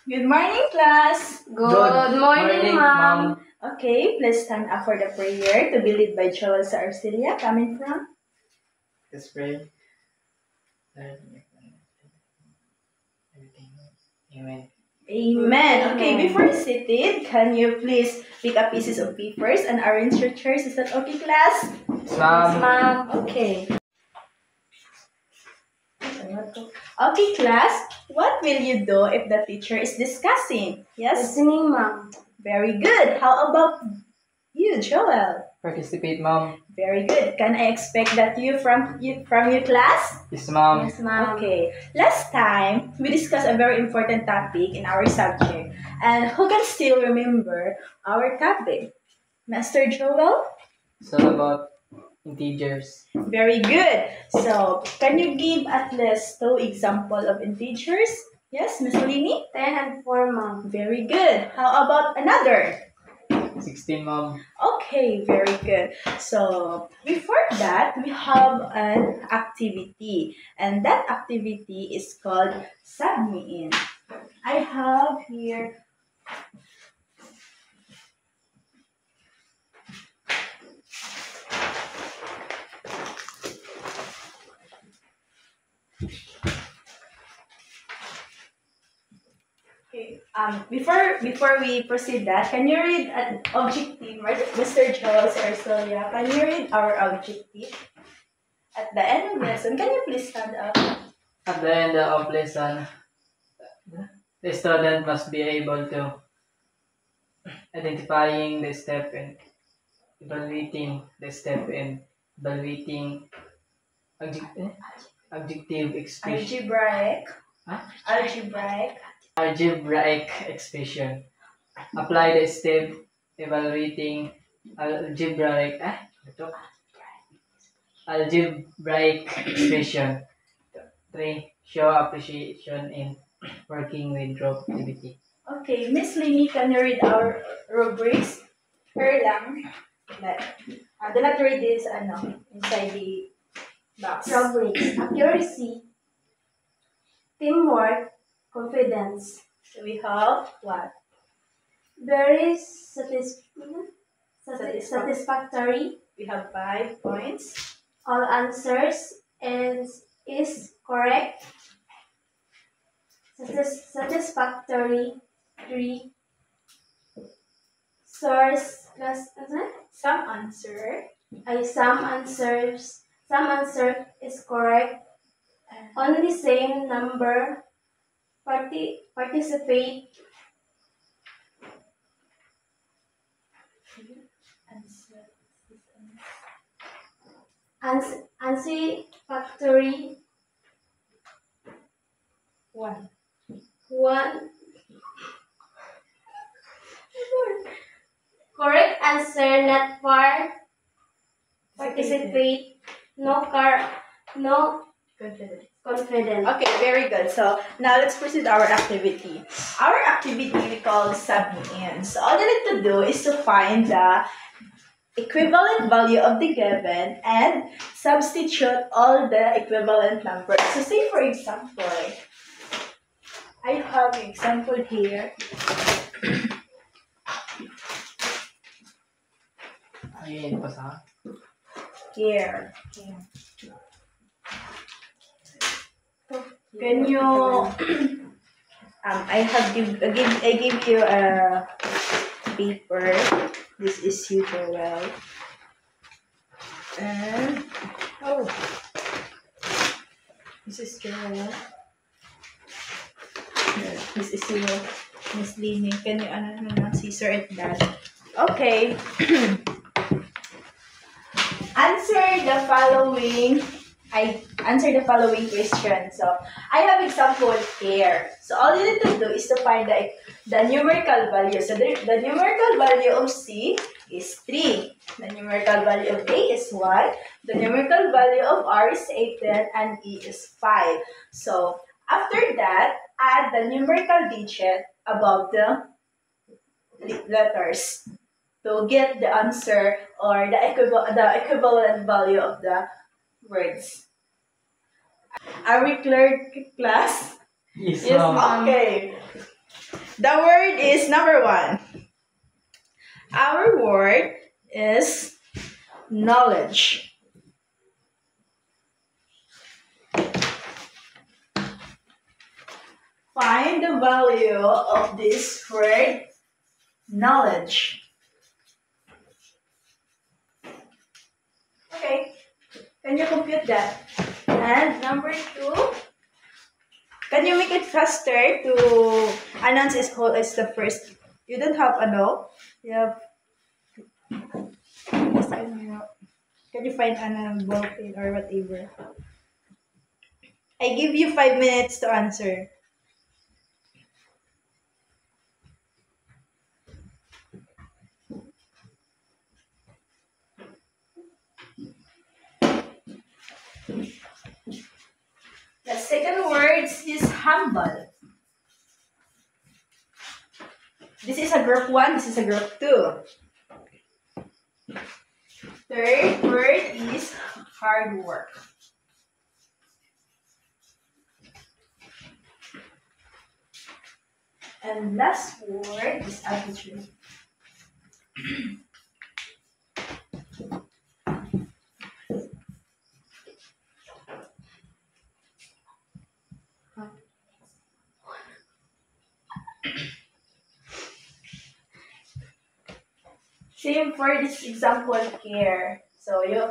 Good morning, class. Good morning, ma'am. Okay, please stand up for the prayer to be led by Joel sa Arcelia, coming from. Let's pray. Everything. Amen. Amen. Okay, Amen. before seated, can you please pick up pieces of papers and arrange your chairs? Is that okay, class? Yes, ma'am. Okay. Okay, class. What will you do if the teacher is discussing? Yes? Listening, ma'am. Very good. How about you, Joel? Participate, ma'am. Very good. Can I expect that from your class? Yes, ma'am. Yes, ma'am. Okay. Last time, we discussed a very important topic in our subject. And who can still remember our topic? Master Joel? It's all about integers. Very good. So, can you give at least 2 examples of integers? Yes, Miss Lini? 10 and 4, ma'am. Very good. How about another? 16, ma'am. Okay, very good. So, before that, we have an activity. And that activity is called Subme-in. I have here okay. Before we proceed that, can you read an objective, right? Mr. Charles Arcelia, can you read our objective? At the end of the lesson, can you please stand up? At the end of lesson, the student must be able to identifying the step and evaluating the step and evaluating adjective expression. Algebraic expression. Apply the step evaluating algebraic expression. 3. Show appreciation in working with group activity. Okay, Miss Lini, can you read our rubrics? Her lang. Do not read this inside the box. Rubrics. Accuracy. Teamwork. Confidence. So we have what? Very satisfactory. We have 5 points. All answers is correct. Satisfactory. 3. Source plus Some answer. Some answer is correct. Only same number participate. Answer factory 1. 1. Correct answer not far participate. No confident. Okay, very good. So now let's proceed our activity. Our activity we call Subme-in. So all you need to do is to find the equivalent value of the given and substitute all the equivalent numbers. So say for example, I have an example here. Ayan, pasa. Here. Can you I give you a paper. This is you, Joel. And this is Joel. This is you, Miss Lini. Can you scissor it that? Okay. Answer the following question. So I have example here. So all you need to do is to find the numerical value. So the numerical value of C is 3. The numerical value of A is 1. The numerical value of R is 18 and E is 5. So after that, add the numerical digit above the letters to get the answer or the equivalent value of the words. Are we clear, class? Yes, Yes, ma'am. ma'am. Okay. The word is number 1. Our word is knowledge. Find the value of this word knowledge. Okay, can you compute that? And number 2, can you make it faster to announce who is the first? You don't have ano? You have. Yes, I know. Can you find an ball pen or whatever? I give you 5 minutes to answer. The second word is humble. This is a group 1, this is a group 2. Third word is hard work. And last word is attitude. Same for this example here. So you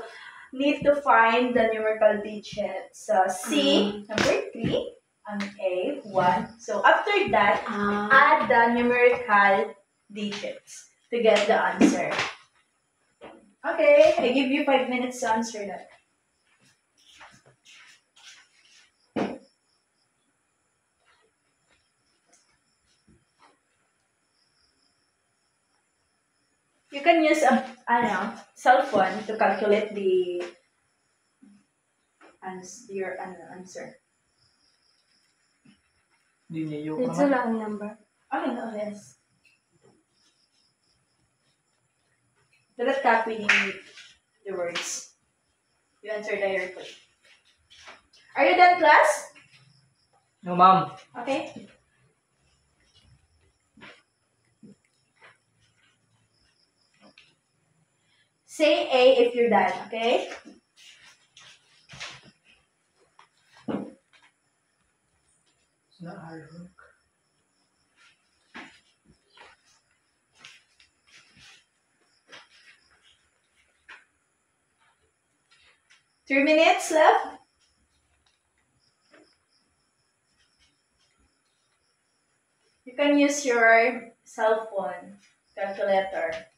need to find the numerical digits. C, number 3, and A, 1. So after that, add the numerical digits to get the answer. Okay, I give you 5 minutes to answer that. You can use a cell phone to calculate your answer. Diniyo It's ka a nga. long number. Okay, no, yes. Do not copy the words. You answer directly. Are you done, class? No, ma'am. Okay. Say A if you're done, okay? It's not hard work. Three minutes left. You can use your cell phone calculator.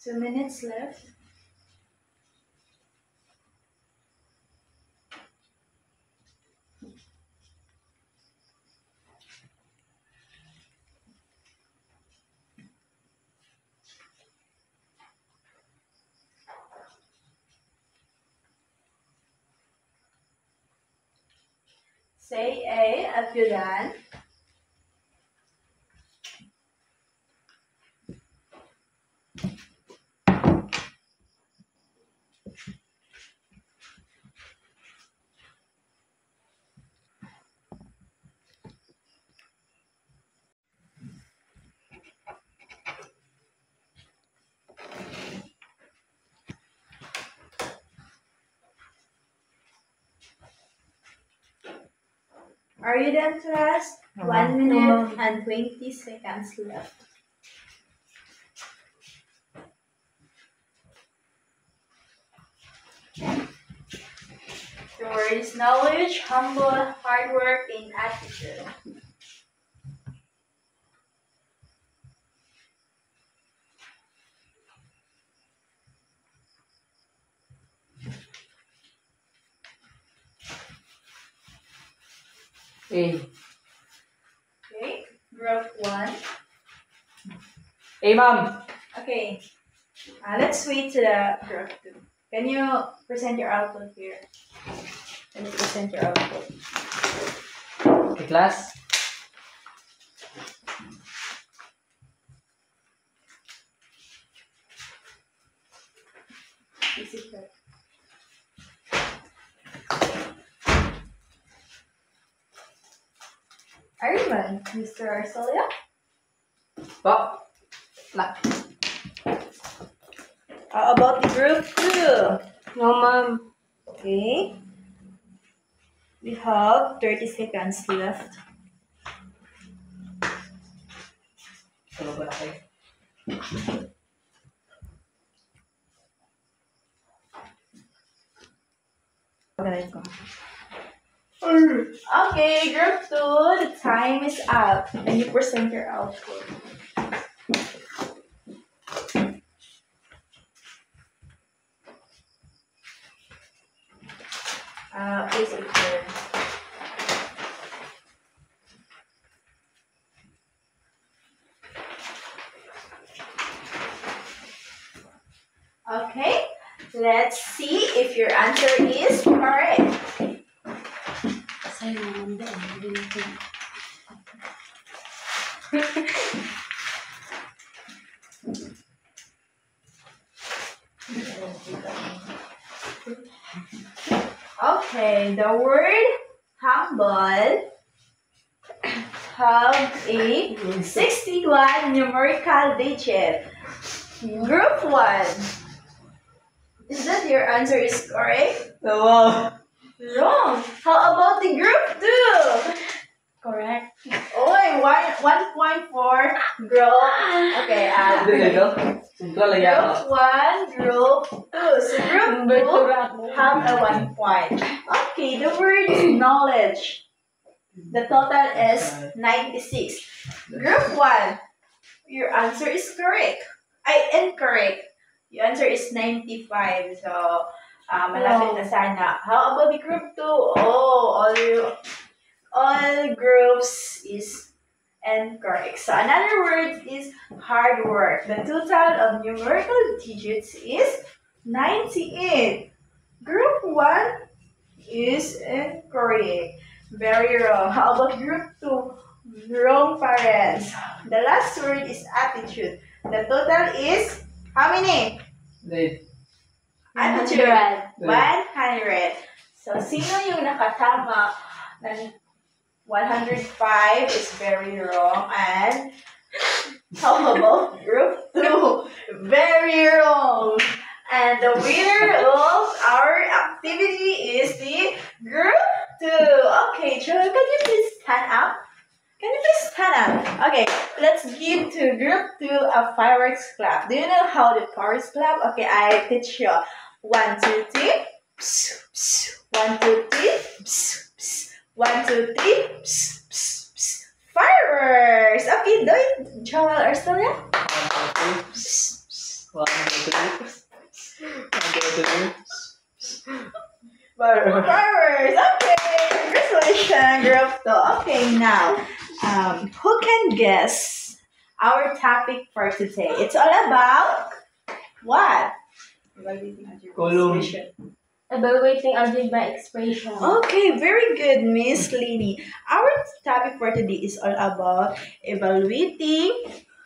Two minutes left. Say A if you're done. Are you done, class? 1 minute and 20 seconds left. The word is knowledge, humble, hard work, and attitude. A. Okay, group 1. Hey, ma'am. Okay. Let's wait to the group 2. Can you present your output here? Can you present your output? Okay, class. Is it good? Iron Mr. Arcelia? Po. Na. How about the group 2? No, ma'am. Okay. We have 30 seconds left. Ano ba na kayo? Okay, group 2, the time is up. And you present your output. Please return. Okay, let's see if your answer is correct. Okay, the word humble have a 61 numerical digit. Group 1. Is that your answer is correct? Wow. Wrong. How about the group 2? Correct. Oh, 1.4 group. Okay, Dito. Sintro lang yan. group 1, group 2. So group 2 have a 1 point. Okay, the word is knowledge. The total is 96. Group 1, your answer is correct. Incorrect. Your answer is 95. So, malapit na sana. How about the group 2? Oh, all groups is incorrect. So, another word is hard work. The total of numerical digits is 98. Group 1 is incorrect. Very wrong. How about group 2? Wrong, parents. The last word is attitude. The total is how many? Wait. Attitude. 100. 100. So, sino yung nakatama ng 105 is very wrong. And how about group 2? Very wrong. And the winner of our activity is the group 2. Okay, Joel, can you please stand up? Can you please stand up? Okay, let's give to group 2 a fireworks clap. Do you know how the fireworks clap? Okay, I teach you. 1, 2, 3. 1, 2, 3. 1, 2, 3. Fireworks! Okay, do it, Joel or Sonia. 1, 2, 3. Fireworks! Okay, congratulations, group 2. Okay, now, who can guess our topic for today? It's all about what? Column. Evaluating algebra expression. Okay, very good, Miss Lini. Our topic for today is all about evaluating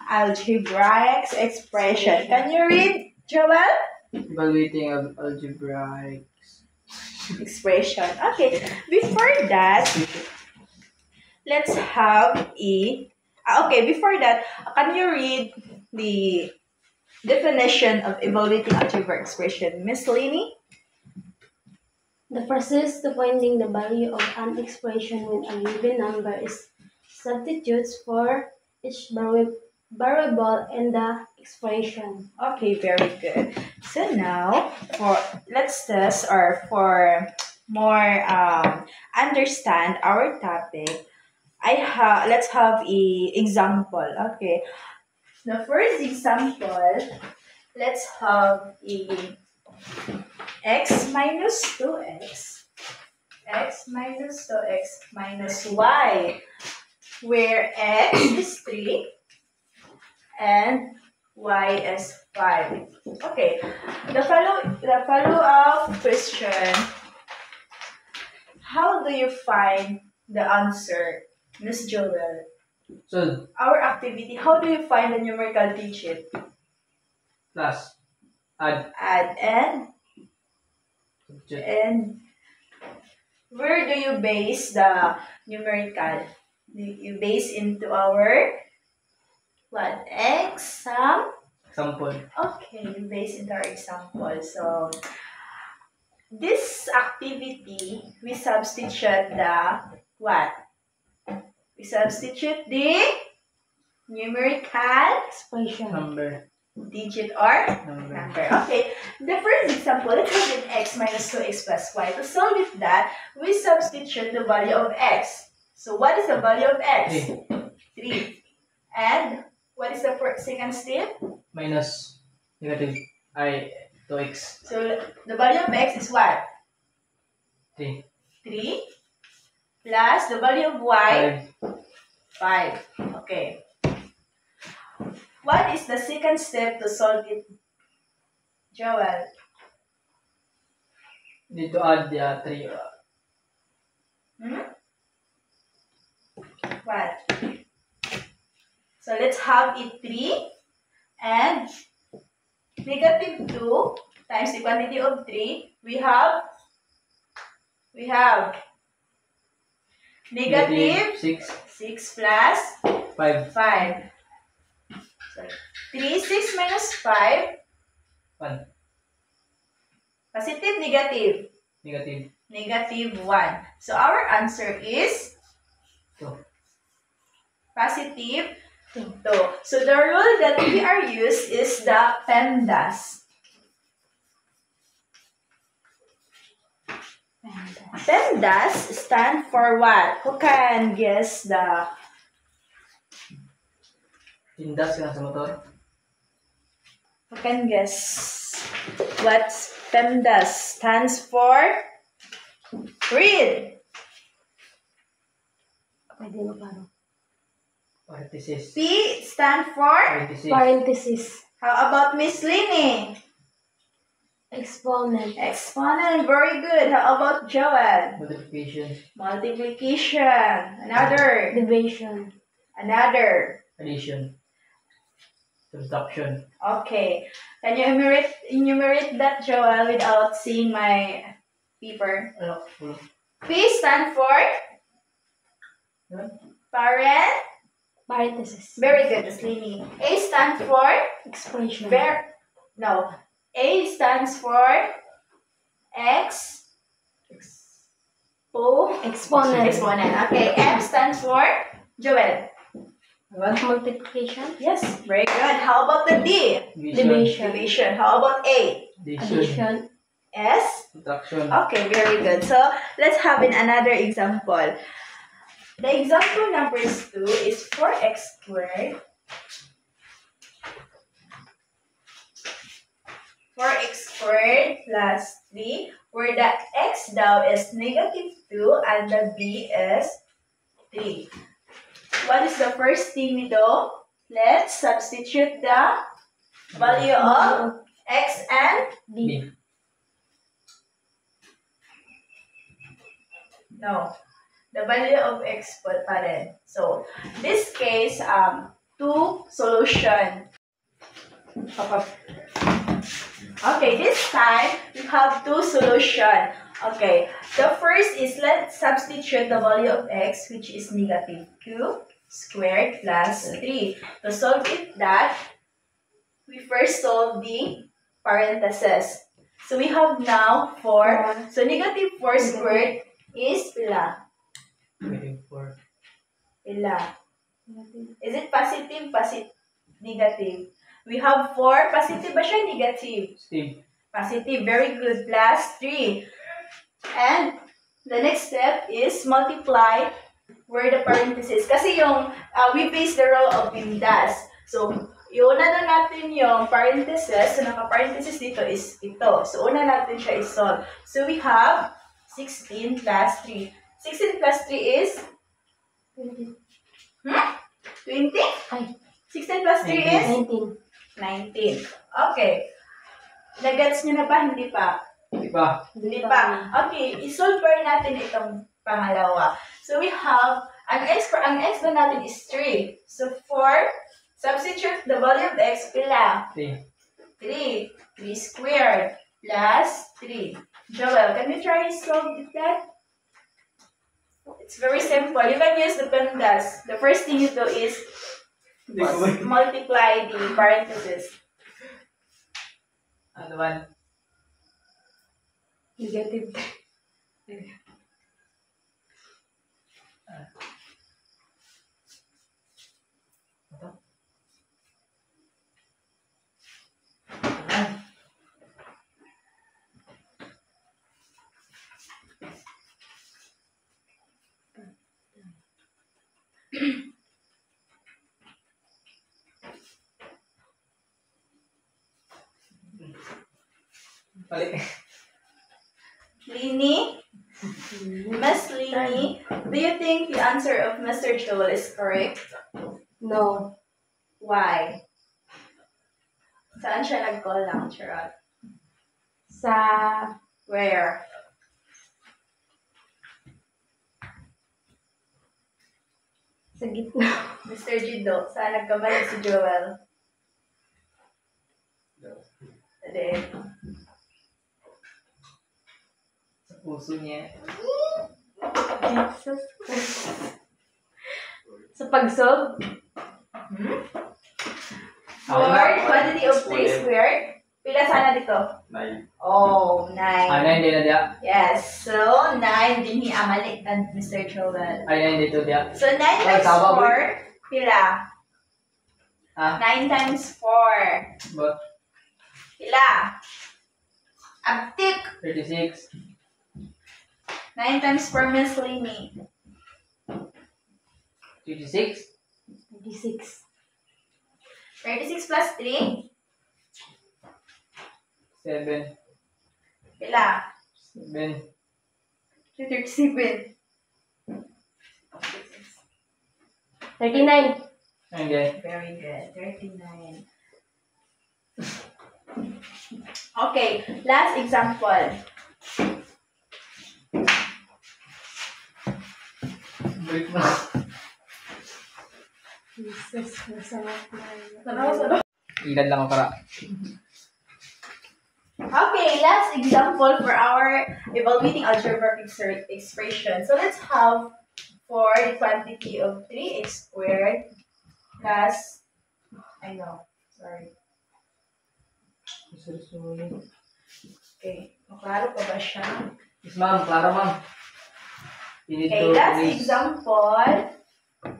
algebraic expression. Can you read, Joel? Evaluating of algebraic. Expression. Okay, before that, let's have a... okay, before that, can you read the definition of evaluating algebraic expression? Miss Lini? The process to finding the value of an expression when a given number is substitutes for each variable in the expression. Okay, very good. So now, let's test or for more understand our topic, let's have a example. Okay, the first example, let's have a x minus 2x, x minus 2x minus y, where x is 3 and y is 5. Okay. The follow-up question. How do you find the answer, Miss Joel? So, Our activity, how do you find the numerical digit? plus, add, Add subtract. and where do you base the numerical? You base into our what? Example. Okay, you base into our example. So this activity, we substitute the what? We substitute the numerical Expression. Number. digit or Number. number. Okay, the first example, let's have an x minus 2x plus y. To solve with that, we substitute the value of x. So what is the value of x? 3. And what is the second step? Minus negative I 2x. So the value of x is what? 3. 3 plus the value of y, 5. Okay. What is the second step to solve it, Joel? Need to add the 3. What? So let's have it 3 and negative 2 times the quantity of 3. We have negative 6 plus 5. 5. So 3, 6 minus 5. 1. Positive, negative. Negative Negative 1. So our answer is 2. positive 2. So the rule that we are used is the PEMDAS. PEMDAS stand for what? Who can guess the Tindas ka na sa motor. Who can guess what PEMDAS stands for? Read. Pwede mo paano? Parenthesis. P stand for? Parenthesis. Parenthesis. How about Miss Lini? Exponent. Exponent. Very good. How about Joel? Multiplication. Multiplication. Another. Division. Another. Addition. Subtraction. Okay. Can you enumerate that, Joel, without seeing my paper? Ano? P stand for? Parent. Parenthesis. Very good, Miss Lini. A stand for? Expression. No. A stands for Exponent. exponent. Okay. M stands for? Joel. Multiplication. Yes. Very good. How about the D? Division. Division. How about A? Addition. S? Subtraction. Okay, very good. So, let's have another example. The example number 2 is 4x squared. 4x squared plus 3, where the x daw is negative 2 and the b is 3. What is the first thing we do? Let's substitute the value of x and B. no. The value of x pa rin. So, this case, two solution. Okay, this time, we have two solution. Okay, the first is let's substitute the value of x, which is negative 2 squared plus 3. To solve it that, we first solve the parentheses. So, we have now 4. So, negative 4 squared is pila. Negative 4. Pila. Is it positive? Negative. We have 4. Positive ba siya? Negative. Steve. Positive. Very good. Plus 3. And the next step is multiply where the parenthesis. Kasi yung, we base the rule of PEMDAS. So, iuna na natin yung parenthesis. So, naka-parenthesis dito is ito. So, una natin siya isolve. So, we have 16 plus 3. 16 plus 3 is? 20. 20? Ay, 16 plus 3 is? 19. 19. Okay. Nagets nyo na ba? Hindi pa? Di ba? Hindi pa. Okay, isolve natin itong pangalawa. So we have, ang x ba natin is 3. So 4, substitute the value of x, pila? 3. 3. 3 squared plus 3. Joel, can you try to solve that? It's very simple. You can use the PEMDAS. The first thing you do is multiply the parentheses. Ano man? Negative. Balik. Lini? Miss Lini, do you think the answer of Mr. Joel is correct? No. Why? Saan siya nag-call lang, Charot? Sa Where? sa gitna. Mr. Jido, saan nagkamali si Joel? Hindi. Sa puso niya. Jesus. Sa pag-solve, Squared, quantity of 3 squared. Pila sana dito? 9. Oh, 9. Ano hindi na dia? Yes, so 9 din ni Amalik and Mr. Joel. Ay, hindi dito dia. So 9 times tama, 4, pila? Ah? 9 times 4. But, Pila? Abtik. 36. 9 times 4, Miss Lini. 36. 26. 36 plus 3, 7. pila? 7. 37. 39. Okay. Very good. 39. Okay, last example. Balik mo. Jesus, masarap na. Ilan lang ako para. Okay, last example for our evaluating algebraic expression. So let's have for the quantity of 3x squared plus, I know, sorry. Okay, maklaro pa ba siya? Yes, ma'am. Klaro, ma'am. You need Okay, to last please. example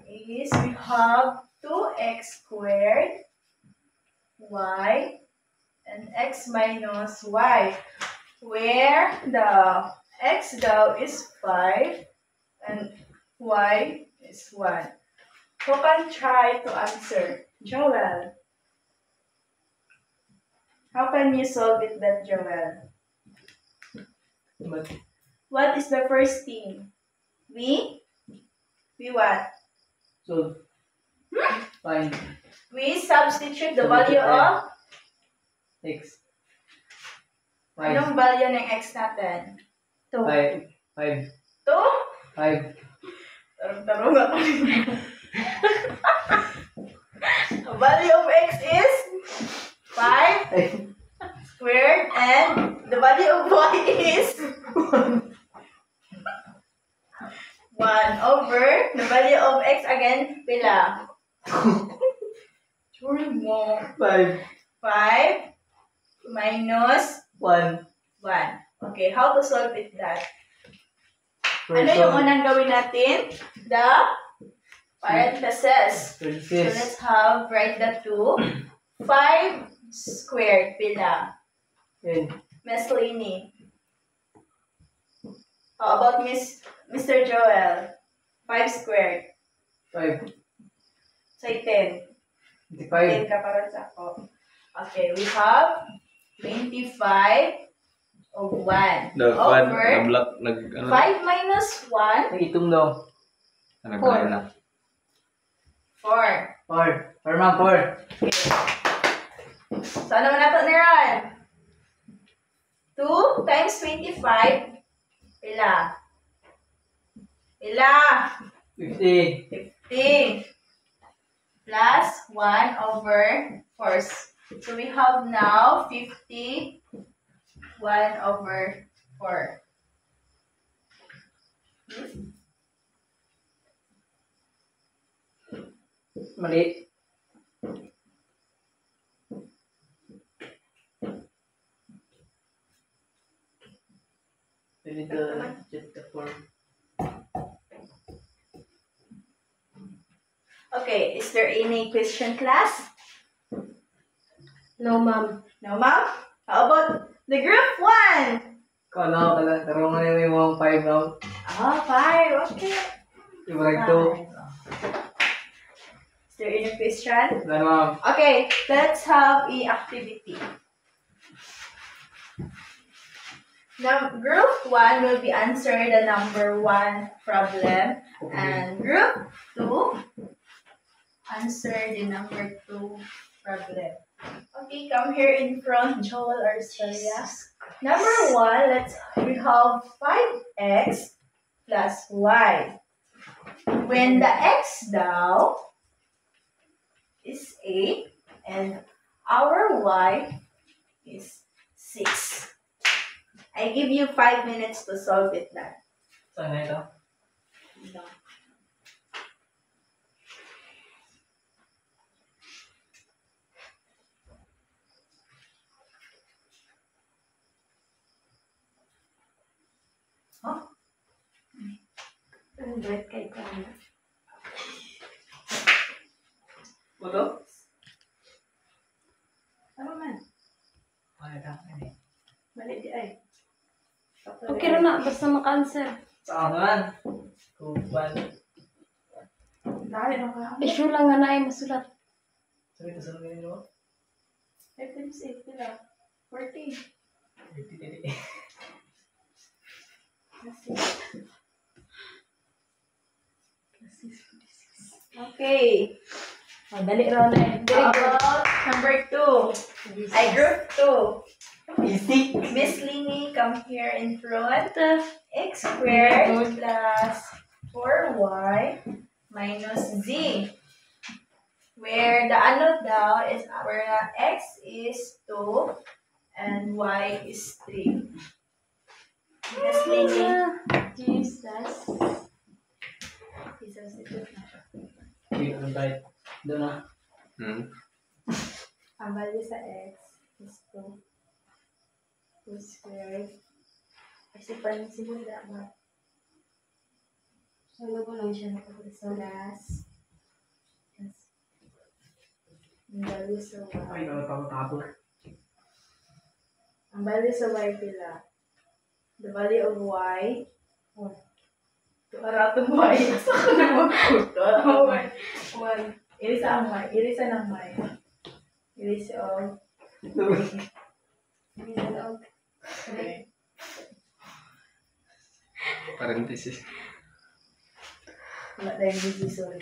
is we have 2x squared y and x minus y, where the x daw is 5 and y is 1. Who can try to answer? Joel. How can you solve it that, Joel? But, What is the first thing? We what? so, find We substitute the value of x. anong value ng x natin? 2. 5. 5. 2? 5. Tarong-tarong ako. The value of x is 5 squared and the value of y is 1 over the value of x again, pila? Sure mo. 5. 5 minus 1. 1. Okay, how to solve it that? Ano yung unang gawin natin? The parentheses. So let's have, write the 2. 5 squared, pila? Miss Lainey. How about Mr. Joel? 5 squared. 5. So 10. 10 25. ka para sa ako. Okay, we have 25 of 1 over 5 minus 1, Itong daw. 4. 4. 4, ma'am. 4. So, ano na ito na ron? 2 times 25. Pila? Pila? 50. 50. Plus 1 over 4. So, we have now 50. 1 over 4. Mali. We need to check the form. Okay, is there any question, class? No, ma'am. No, ma'am? How about the group 1? Kala pala. Tarungan niyo yung mga 5 now. Ah, 5. Okay. Yung mga 2. Is there any question? Wala ma'am. Okay, let's have a activity. Now, group 1 will be answer the number 1 problem, and group 2 answer the number 2 problem. Okay, come here in front, Joel or Celia. Number 1, we have 5x plus y. When the x now is 8 and our y is 6. I give you 5 minutes to solve it now. Saan na ito? Huh? Android kay Kwana. Puto? Ano man? Ano ito? Ano eh? Mali di ay. Okay rin na, basta maka-answer. Saan naman? Kuban. Dahil na ka. Issue lang nga na ay masulat. Sabi ito sa mga mo? 5 times 8 nila. 14. Hindi. Okay. Oh, dali raw na eh. How about number 2? I group 2. Easy. Miss Lini, come here in front. X squared plus 4y minus z. Where the ano daw is, where the x is 2 and y is 3. Miss Lini. Jesus. Isubstitute na siya. Hindi ko tayo. Doon na. Ang value sa x is 2. 2 squared. Kasi parang simula ba? So, ko lang siya So, last. Ang value sa Ay, y. nakapagtapos. Ang value sa y pila. The value of y. Oh. Aratong y. Asa ka na magkuto? One. Irisa ang y. Irisa ng y. Irisa of. Irisa of. Okay. Parenthesis. Wala tayong busy, sorry.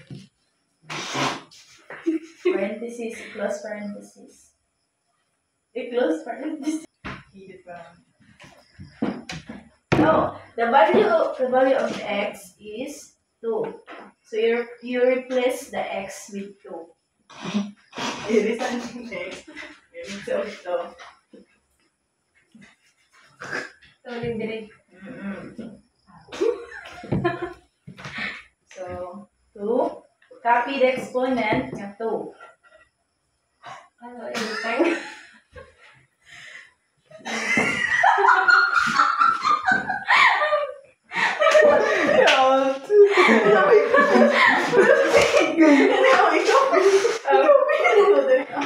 Parenthesis, close parenthesis. Close parenthesis. Higit pa. No, the value of x is 2. So you replace the x with 2. Irisa ng x. Irisa of 2. Tuloy direct. So, 2. Copy the exponent ng 2. Ano, anytime.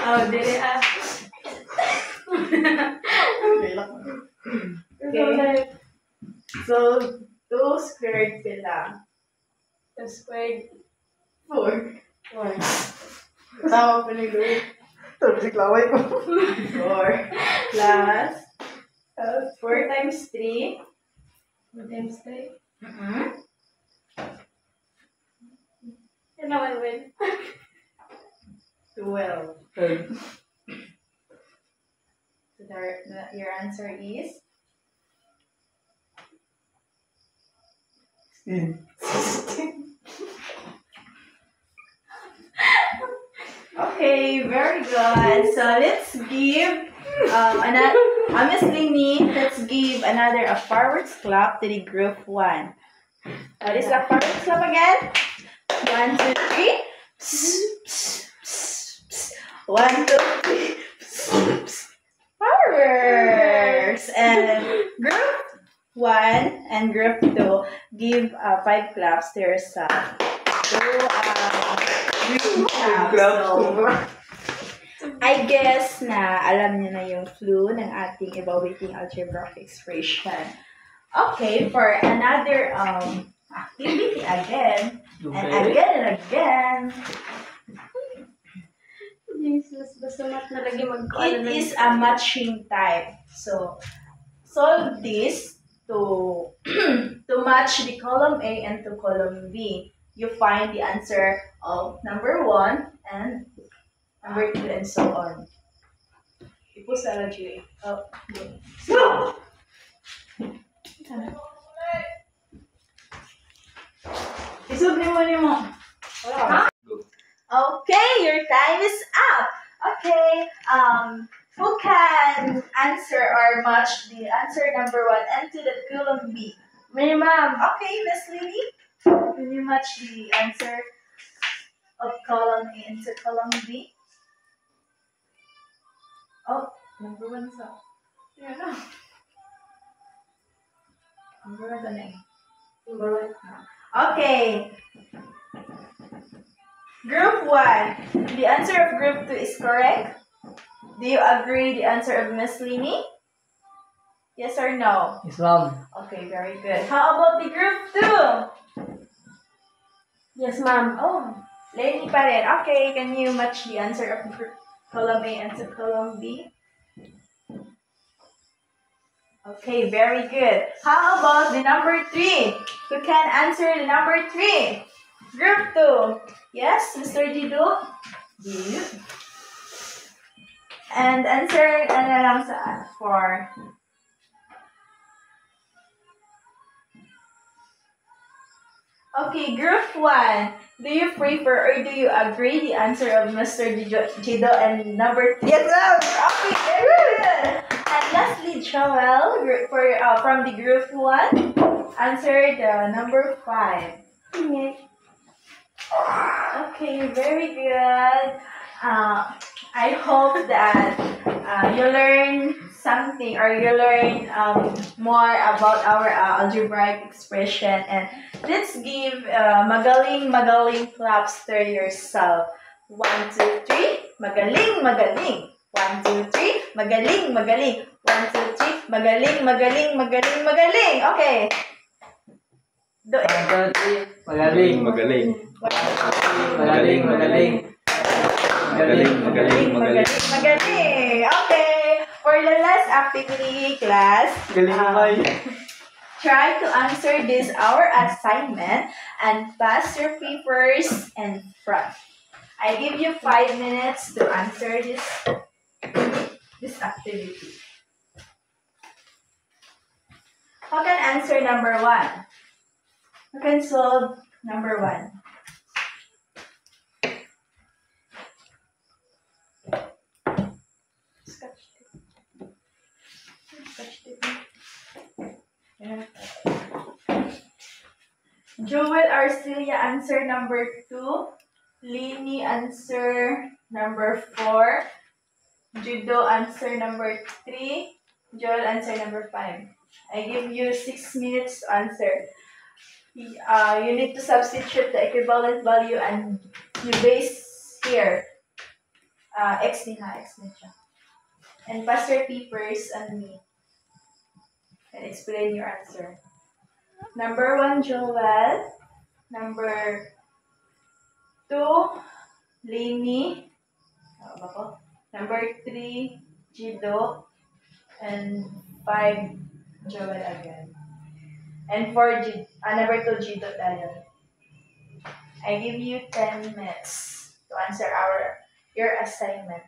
Oh, dire ah. Okay. So, 2 squared pila. 2 squared. 4. 4. Tama pa ni Lou. Tapos siklaway ko. 4 plus 4 times 3. 4 times 3. Yan naman, Will. 12. Your answer is? Okay, very good. So let's give another Miss Lini, let's give another a forwards clap to the group 1. What is the forwards clap again? 1, 2, 3. One, two, three. Forwards. And group 1 and group 2 give 5 claps to yourself. So, so, I guess na alam niyo na yung clue ng ating evaluating algebraic expression. Okay, for another activity again, and again and again. It is a matching type. So, solve this to to match the column A and to column B. You find the answer of number 1 and number 2 and so on. Ipos na lang siya. Oh, no. Isubli mo. Okay, your time is up. Okay, who can answer or match the answer number 1 and to the column B? Me, ma'am. Okay, Miss Lily, can you match the answer of column A into column B? Oh, number 1 is up. Yeah, no. Number 1 na eh. Number 1. Okay. Group 1. The answer of group 2 is correct. Do you agree the answer of Miss Lini? Yes or no? Yes, ma'am. Okay, very good. How about the group 2? Yes, ma'am. Oh, Lini pa rin. Okay, can you match the answer of column A and to column B? Okay, very good. How about the number 3? Who can answer the number 3? Group 2. Yes, Mr. Jido? Yes. And answer ano lang sa 4. Okay, group 1. Do you prefer or do you agree the answer of Mr. Jido and number 3? Yes, ma'am. Okay, very good. And lastly, Joel, from the group 1, answer the number 5. Okay, very good. I hope that you learn something or you learn more about our algebraic expression, and let's give magaling claps to yourself. 1, 2, 3, magaling. 1, 2, 3, magaling. 1, 2, 3, magaling. Okay. Magaling. Okay. For the last activity, class, try to answer this our assignment and pass your papers in front. I give you 5 minutes to answer this activity. Who can answer number 1? Who can solve number 1? Joel Arcelia answer number 2. Lini answer number 4. Judo answer number 3. Joel answer number 5. I give you 6 minutes to answer. You need to substitute the equivalent value and you base here. X din siya. And pass your papers on me. And explain your answer. Number 1, Joel. Number 2, Lini. Number 3, Jido. And 5, Joel again. And 4, number 2, Jido tayo. I give you 10 minutes to answer your assignment.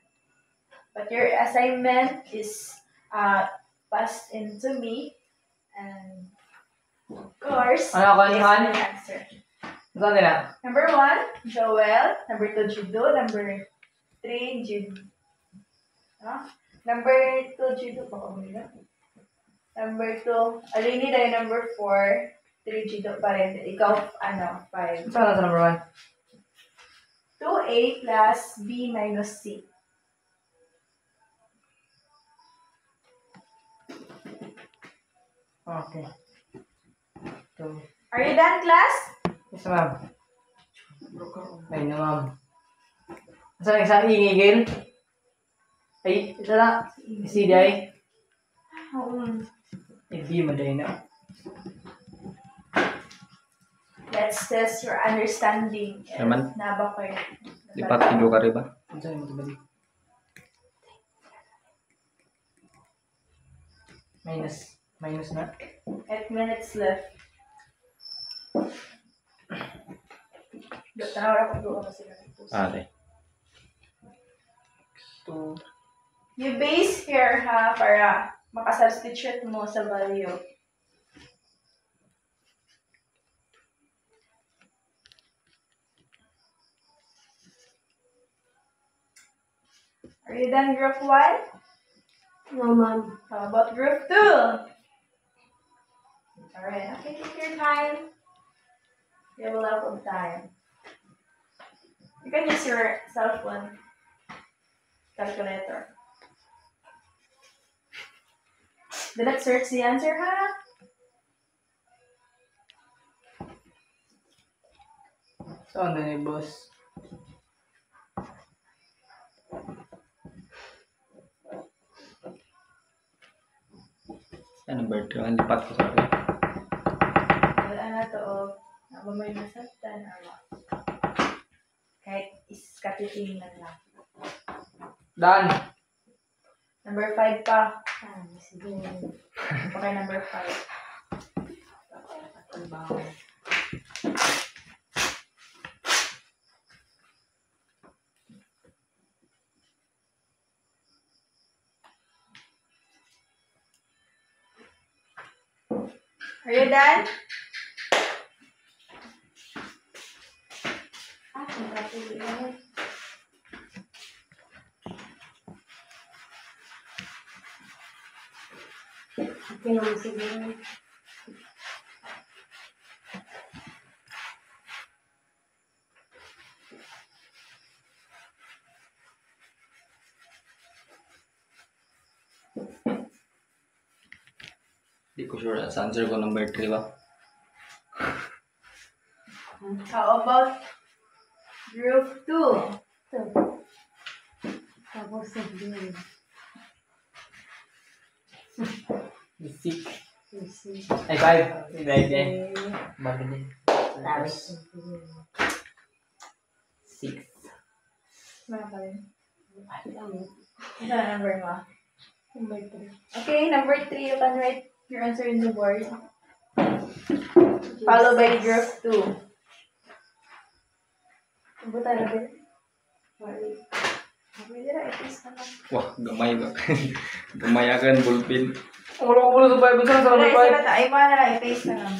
But your assignment is passed into me. And of course, Ano ako, this is Han? my answer. Saan nila? Number 1, Joel. Number 2, Judo. Number 3, Judo. Number 2, Judo. Baka mo nila. Number 2, Alini dahil number 4, 3 Judo pa rin. Ikaw, 5. Saan sa number 1? 2A plus B minus C. Okay. So, Are you done, class? yes, ma'am. Ay, na, ma'am. Saan isang ingigil? Ay, isa na. Si Day. Hindi mo day na. Let's test your understanding. Naman. Nabakay. Lipat tido ka rin ba? Ano sa'yo mo ito Minus na. 8 minutes left. Tanaw ko doon kasi Okay. You base here ha para makasubstitute mo sa value. Are you done, group 1? No, ma'am. How about group 2? Alright, okay, take your time. You have a lot of time. You can use your cell phone calculator. Do not search the answer, ha? Saan na ni boss? Yan, number 2. Ang lipat ko sa akin. Wala na to, oh. May masaktan or what? Kahit iskatitingnan lang. Dan! Number 5 pa. Sige. Okay, number 5. Are you done? Okay naman siguro. Di ko sure sa answer ko number 3 ba? How about group 2? Ito. Tapos sabihin. 6. Easy. Ay, 5. Hindi, hindi. Bago din. Tapos 6. Wala pa rin. ano? Ito na number mo. Number 3. Okay, number 3, you can write your answer in the board. Followed by group 2. Buta na din. Pwede na, i-paste na lang. Wah, gamay ba? Gamay akan bulpin. Wala ko muna sa 5. Saan sa number 5? Ay, mga na lang, i-paste na lang.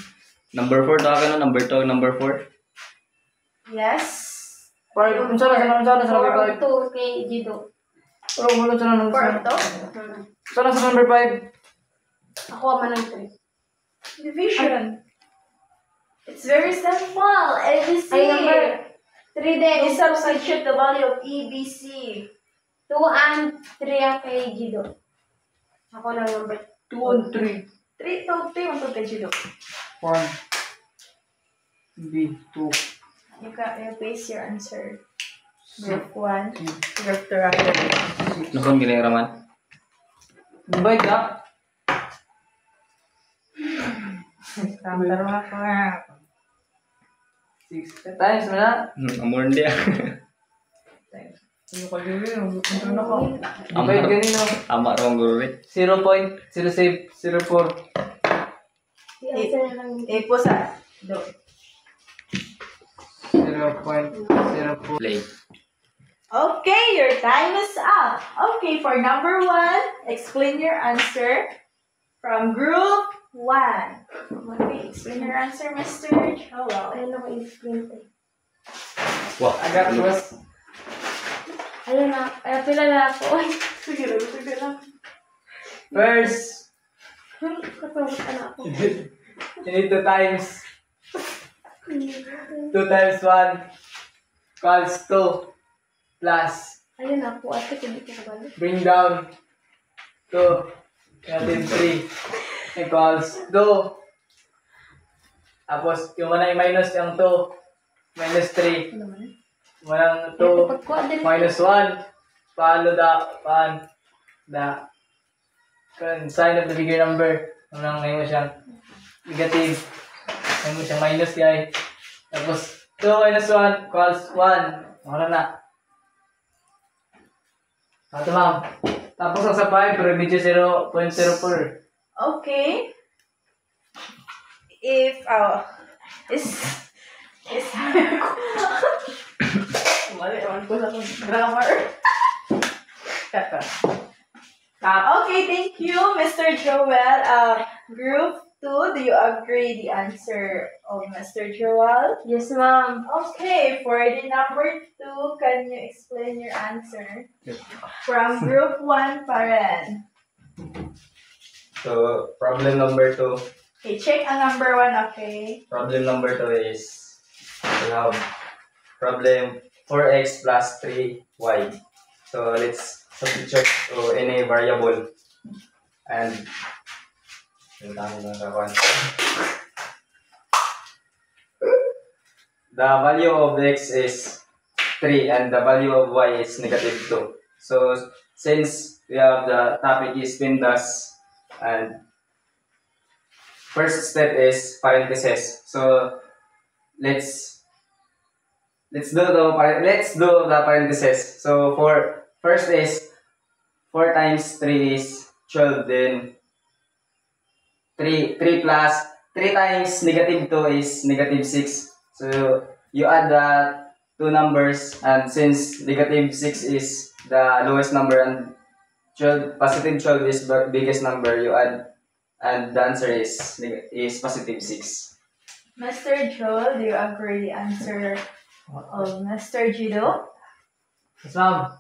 Number 4 to akan no? Number 2, number 4. Yes. 5. Saan sa number 5? 2 kay Jido. Wala ko muna sa number 5. 4 to? Saan sa number 5? Ako man ng 3. Division. It's very simple. ABC. Ay, number 3 din. You substitute the value of ABC. 2 and 3 ang kay Jido. Ako na number 2 and 3. 3 to 3 to Tejido. 1. B. 2. You paste your answer. Group 1. Group 2 after. Nukon giling raman. Divide ka? Tamper mo ako nga. 6 times mo na. Amor dia. Ano ka yun? Ano na ko? Divide ganino. Ama rong guru rin. 0.04. answer na lang. Po sa do. 0.04. Play. Okay, your time is up. Okay, for number 1, explain your answer from group 1. Okay, explain your answer, Mr. Joel. Ayun ako explain eh. Wow. Agad, boss. Ayun na, pila na ako. Sige lang. First, Katawag ka na ako. you need 2 times. 2 times 1 equals 2 plus Ayun na ako, ate, hindi ka kabalik. bring down 2 negative 3 equals 2. Tapos yung manang minus yung 2 minus 3 Ano man? manang Ito 2 pagkuha din. minus 1 paano sign of the bigger number manang ngayon mo siyang negative ngayon mo siyang minus guys. Tapos 2 minus 1 equals 1. Wala na. Ito ma'am. Tapos ang sa 5, pero medyo 0.04. Okay. If is mali naman ko sa grammar. Kaka. Okay, thank you, Mr. Joel. Group 2, do you agree the answer of Mr. Joel? Yes, ma'am. Okay, for the number 2, can you explain your answer? From group 1, Paren. So, problem number 2. Okay, check ang number 1, okay? Problem number 2 is we have problem 4x plus 3y. So let's substitute to any variable and the value of x is 3 and the value of y is negative 2. So since we have the topic is PINDAS and first step is parentheses. So let's do the parentheses. So for first is 4 times 3 is 12, then 3 plus 3 times negative 2 is negative 6. So you add the two numbers, and since negative 6 is the lowest number and positive 12 is the biggest number, you add, and the answer is positive 6. Mr. Joel, do you agree the answer of Mr. Jido? Yes, ma'am.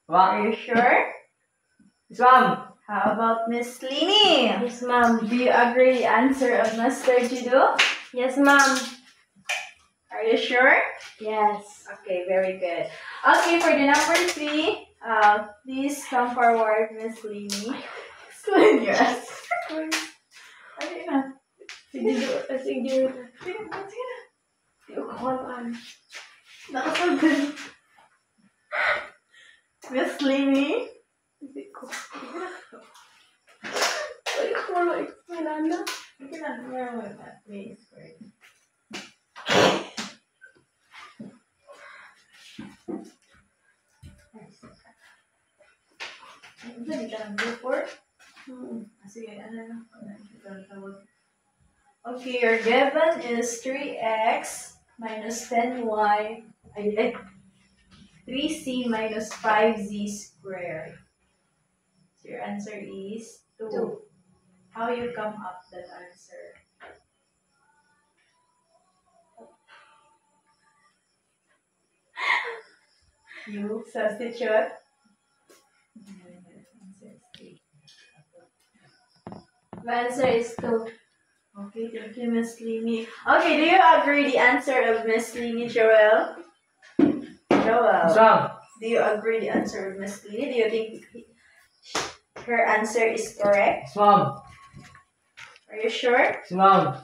Are you sure? Yes, ma'am. How about Miss Lini? Yes, ma'am. Do you agree the answer of Mr. Jido? Yes, ma'am. Are you sure? Yes. Okay, very good. Okay, for the number 3, please come forward, Miss Lini. Explain your answer. Ayun na. Sige. Sige na. Hindi ko kawalaan. Nakasagod. Miss Lini? Hindi ko. Ay, ko wala explain na. Sige na. Meron na. Please. Dali ka lang. Before? Sige, okay, your given is 3x minus 10y, 3c minus 5z squared. So your answer is 2. How you come up that answer? You substitute. My answer is 2. Okay, thank you, Miss Lini. Okay, do you agree the answer of Miss Lini, Joel? Yes, Joel, ma'am. do you agree the answer of Miss Lini? Do you think her answer is correct? Yes, ma'am. Are you sure? Yes, ma'am.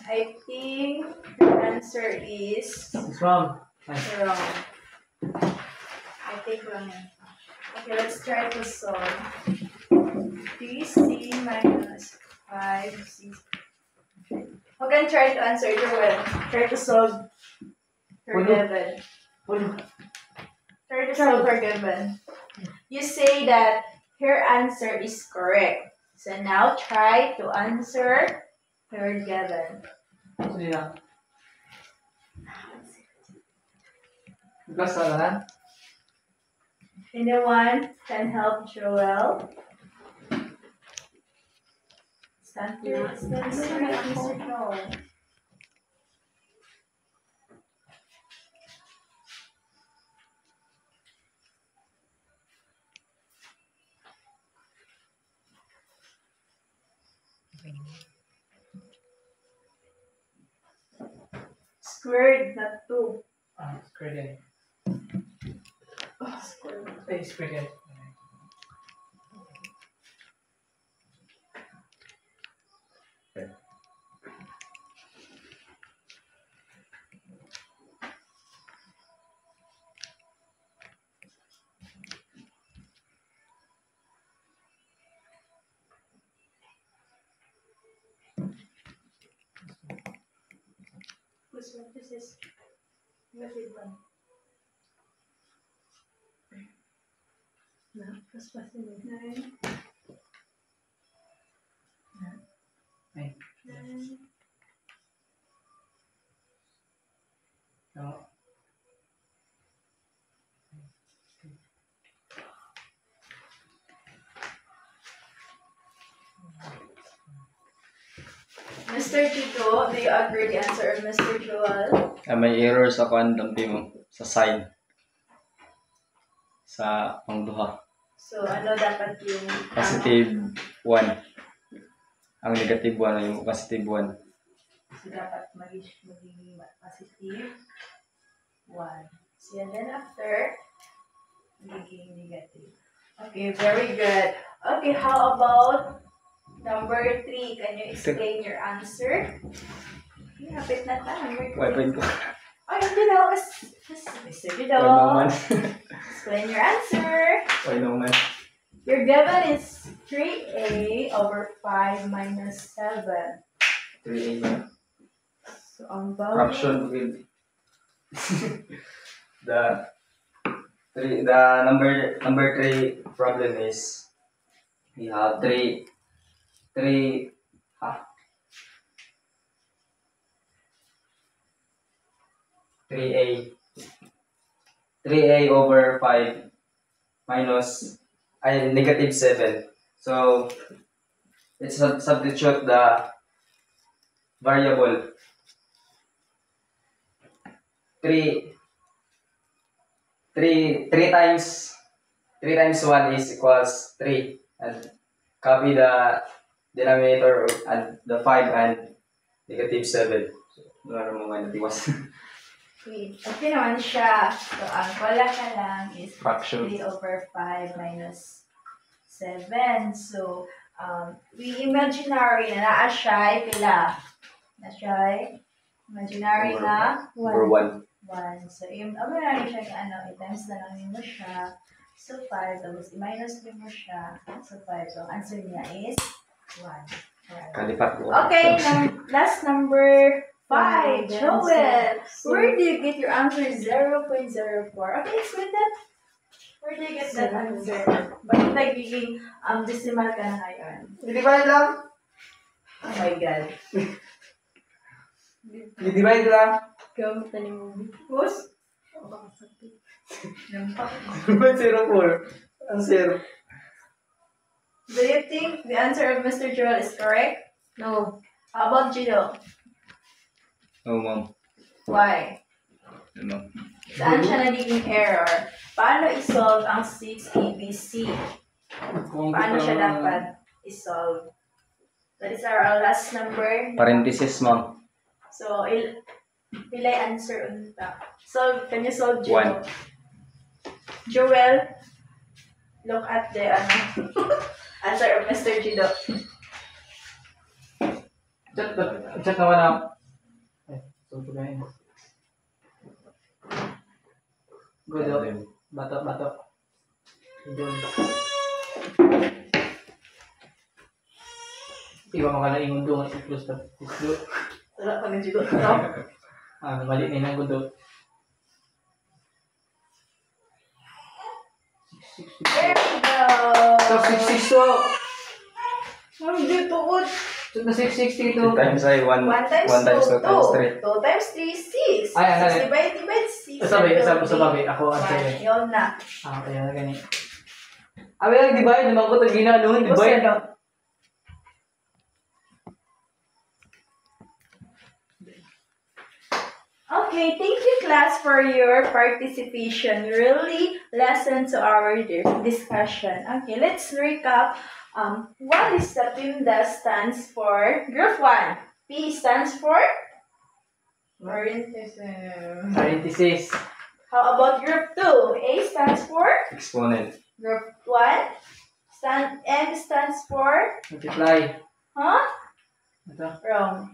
I think her answer is Yes, ma'am. wrong. I think wrong. Okay, let's try to solve. 3c minus 5c. Who can try to answer, Joel? Try to solve her Wala. given. Try to solve her given. You say that her answer is correct. So now try to answer her given. Sige na. Plus sa kanan. Anyone can help Joel? Stand here. Stand here, Mr. Joel. Squared, not 2. Square din. Squared. Ay, square din. Plus 1, this is negative 1. No, plus 9. 9. Ay. 9. No. Mr. Tito, do you agree the answer of Mr. Joel? May error sa dampi mo sa sign sa pangduha. So, ano dapat yung Positive 1. Ang negative 1 ay yung positive 1. So, dapat magiging positive 1. So, and then after, magiging negative. Okay, very good. Okay, how about number 3? Can you explain your answer? Okay, hapit na tayo. Weapon ko. Ay, hindi daw. Mr. Guido. Why naman? Explain your answer. Why naman? Your given is 3a over 5 minus 7. 3A ba? So, ang value... Fraction with the number 3 problem is we have 3a over 5 minus negative 7. So let's substitute the variable 3 times 1 is equals 3, and copy the denominator and the 5 and negative 7. So, wala naman natiwas. Wait, okay naman siya. So, ang wala ka lang is Fraction. 3 over 5 minus 7. So, we imaginary na naa siya pila. Na siya imaginary na Over 1. 1. So, imaginary siya na i-times na lang mo siya. So, 5. Tapos, i-minus mo siya. So, 5. So, ang answer niya is 1. Right. Kalipat ko. Okay, last number 5. The Joel, answer. where do you get your answer 0.04? Okay, explain that. Where do you get that answer? Bakit nagiging decimal ka na ngayon? I-divide lang. Oh my God. I-divide lang. Gamit na ni movie. Who's? O baka sabi. Nampak. 0.04. Ang 0. Do you think the answer of Mr. Joel is correct? No. How about Gino? Oh, ma'am. Why? Ano? Saan siya nagiging error? Paano isolve ang 6 ABC? Paano siya dapat isolve? That is our last number. Parenthesis, ma'am. So, pilay answer unta. So, can you solve Joel? 1. Joel, look at the answer of Mr. Gido. Chat naman ako. Ay, so ko ganyan. Good, okay. Batok. Idol. Iba makalaingon doon at i-close na. Wala pa ng Gido. Mali na yung gundo. There we go! So, 662. Ang dito. So, na 662. 2 times I 1 1 times 1 times 2 2, times 3. 2 times 3, 6. Ay, ano, 6 divide 6. 6, Sabi, 7, sabi, ako ang 1. sa'yo. Yun na. Okay, gani. Abi lang, di ba? Naman ko ito ginanoon, di ba? Okay, thank you class for your participation. You really listened to our discussion. Okay, let's recap. What is the PIMDA stands for? Group 1. P stands for? Parenthesis. Parenthesis. How about group 2? A stands for? Exponent. Group 1. M stands for? Multiply. Huh? Ito. Wrong.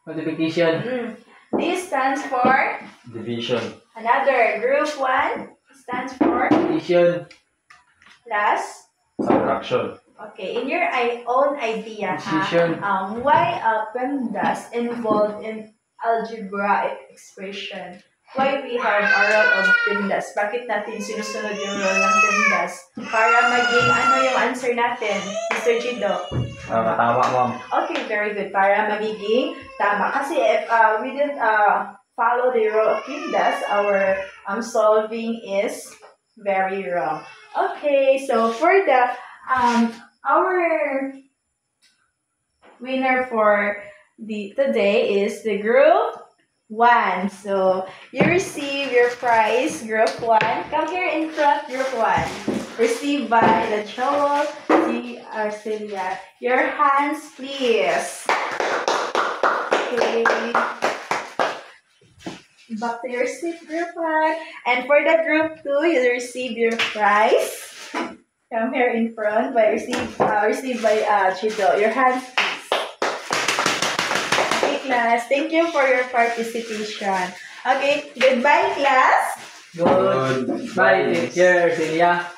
Multiplication. D stands for? Division. Another. Group 1 stands for? Addition. Plus? Subtraction. Okay, in your own idea, Precision. why PEMDAS involved in algebraic expression? Why we have a role of PEMDAS? Bakit natin sinusunod yung role ng PEMDAS? Para maging ano yung answer natin, Mr. Chido? Tama, ma'am. Okay, very good. Para magiging tama. Kasi if we didn't follow the rule of PEMDAS, our solving is very wrong. Okay, so for the our winner for today is the group 1. So you receive your prize, group 1. Come here in front, group 1. Received by the Joel C. Arcelia. Your hands, please. Okay. Back to your seat, group 1. And for the group 2, you receive your prize. Come here in front by received by Chido. Your hands, please. Okay, class. Thank you for your participation. Okay, goodbye, class. Goodbye, teacher Celia.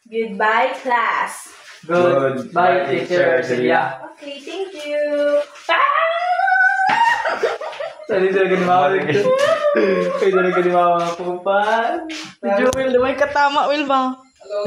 Goodbye, class. Goodbye, teacher Celia. Okay, thank you. Sorry, ganun mga ito. Kaya ganun mga pupan. Joel, may katama, Will ba? Hello,